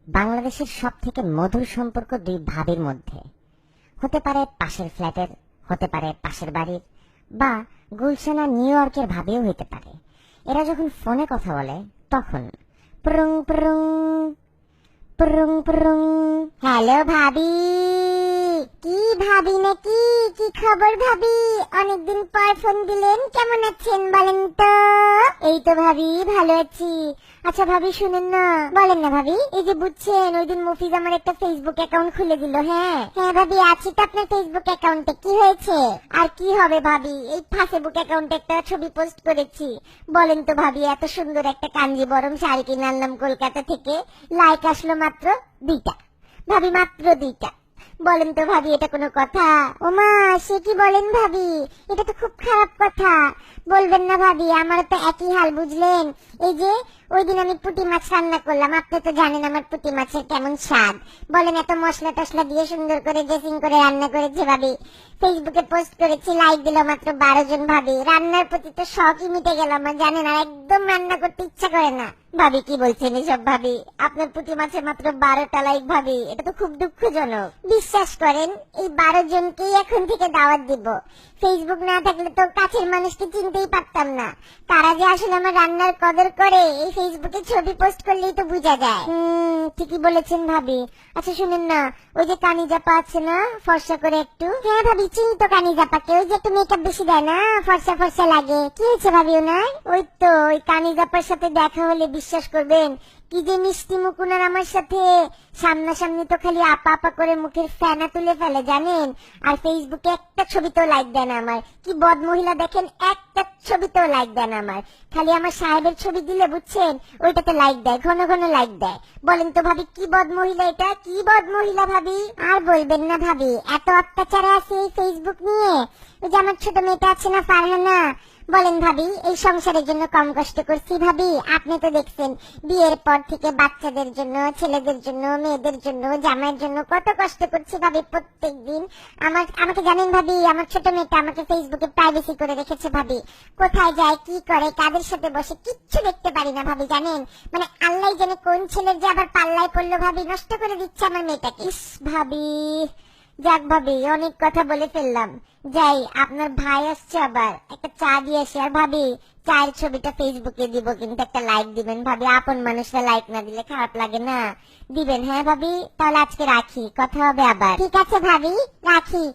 বাংলাদেশের সবথেকে মধুর সম্পর্ক দুই ভাবির মধ্যে। হতে পারে পাশের ফ্ল্যাটের, হতে পারে পাশের বাড়ির, বা গুলশান আর নিউ ইয়র্কের ভাবিও হইতে পারে। এরা যখন ফোনে কথা বলে তখন প্রুং প্রুং প্রুং প্রুং। হ্যালো ভাবি, কি ভাবি নাকি? কি খবর ভাবি? অনেকদিন পর ফোন দিলেন, কেমন আছেন বলেন তো? এই তো ভাবি, ভালো আছি। আচ্ছা ভাবি শুনেন না। বলেন না ভাবি। এই যে বুঝছেন, ওই দিন মফিজ আমার একটা ফেসবুক অ্যাকাউন্ট খুলে দিল। হ্যাঁ হ্যাঁ ভাবি, আছি তো আপনার ফেসবুক অ্যাকাউন্টে। কি হয়েছে? আর কি হবে ভাবি, এই ফেসবুক অ্যাকাউন্টে একটা ছবি পোস্ট করেছি। বলেন তো ভাবি, এত সুন্দর একটা কাঞ্জিবরম শাড়ি কিনে আনলাম কলকাতা থেকে, লাইক আসলো মাত্র 2টা। ভাবি মাত্র 2টা। বলেন তো ভাবি, এটা কোনো কথা? ওমা, সে কি বলেন ভাবি, এটা তো খুব খারাপ কথা। বলবেন না ভাবি, আমারও তো একই হাল বুঝলেন। এই যে ওই দিন আমি পুঁটি মাছ রান্না করলাম, আপনি তো জানেন আমার পুঁটি মাছের কেমন স্বাদ। বলেন, এত মশলা টসলা দিয়ে সুন্দর করে ড্রেসিং করে রান্না করেছে ভাবি। ফেসবুকে পোস্ট করেছি, লাইক দিল মাত্র 12 জন ভাবি। রান্নার প্রতি তো শখই মিটে গেল আমার, জানেন, আর একদম রান্না করতে ইচ্ছা করে না। ভাবি কি বলছেন এসব ভাবি? আপনার পুঁটি মাছের মাত্র 12টা লাইক ভাবি, এটা তো খুব দুঃখজনক। বিশ্বাস করেন, এই 12 জনকেই এখন থেকে দাওয়াত দিব। ফেসবুক না থাকলে তো কাছের মানুষকে চিনতেই পারতাম না। তারা যে আসলে আমার রান্নার কদর করে, এই ফেসবুকে ছবি পোস্ট করলেই তো বোঝা যায়। ঠিকই বলেছেন ভাবি। আচ্ছা শুনেন না, ওই যে কানিজাপা আছে না, ফর্সা করে একটু? হ্যাঁ ভাবি, চিনি তো কানিজাপাকে। ওই যে একটু মেকআপ বেশি দেয় না, ফর্সা ফর্সা লাগে। কি হয়েছে ভাবি ওনার? ওই তো ওই কানিজাপার সাথে দেখা হলে বিশ্বাস করবেন, কি যে মিষ্টি মুখ ওনার আমার সাথে। সামনাসামনি তো খালি আপা আপা করে মুখের ফেনা তুলে ফেলে, জানেন। আর ফেসবুকে একটা ছবিতেও লাইক দেন আমার। কি বদ মহিলা দেখেন, একটা ছবিতেও লাইক দেন আমার। খালি আমার সাহেবের ছবি দিলে বুঝছেন, ওইটাতে লাইক দেয়, ঘন ঘন লাইক দেয়। বলেন তো ভাবি, কি বদ মহিলা এটা, কি বদ মহিলা ভাবি? আর বলবেন না ভাবি, এত অত্যাচারে আছে এই ফেসবুক নিয়ে। ওই যে আমার ছোট মেয়েটা আছে না, ফারহানা, বলেন ভাবি, এই সংসারের জন্য কম কষ্ট করছি ভাবি? আপনি তো দেখছেন, বিয়ের পর থেকে বাচ্চাদের জন্য, ছেলেদের জন্য, মেয়েদের জন্য, জামাইয়ের জন্য কত কষ্ট করছি ভাবি প্রত্যেকদিন। আমাকে জানেন ভাবি, আমার ছোট মেয়েটা আমাকে ফেসবুকে প্রাইভেসি করে রেখেছে ভাবি। কোথায় যায়, কি করে, কাদের সাথে বসে, কিচ্ছু দেখতে পারি না ভাবি, জানেন। মানে আল্লাহ জানে কোন ছেলের যে আবার পাল্লায় পড়লো ভাবি, নষ্ট করে দিচ্ছে আমার মেয়েটাকে। ইস ভাবি, যাক ভাবি, অনেক কথা বলে ফেললাম। যাই, আপনার ভাই আসছে, আবার একটা চা দিয়ে আসি। আর ভাবি, চায়ের ছবিটা ফেসবুকে দিব, কিন্তু একটা লাইক দিবেন ভাবি। আপন মানুষরা লাইক না দিলে খারাপ লাগে না, দিবেন। হ্যাঁ ভাবি, তাহলে আজকে রাখি, কথা হবে আবার। ঠিক আছে ভাবি, রাখি।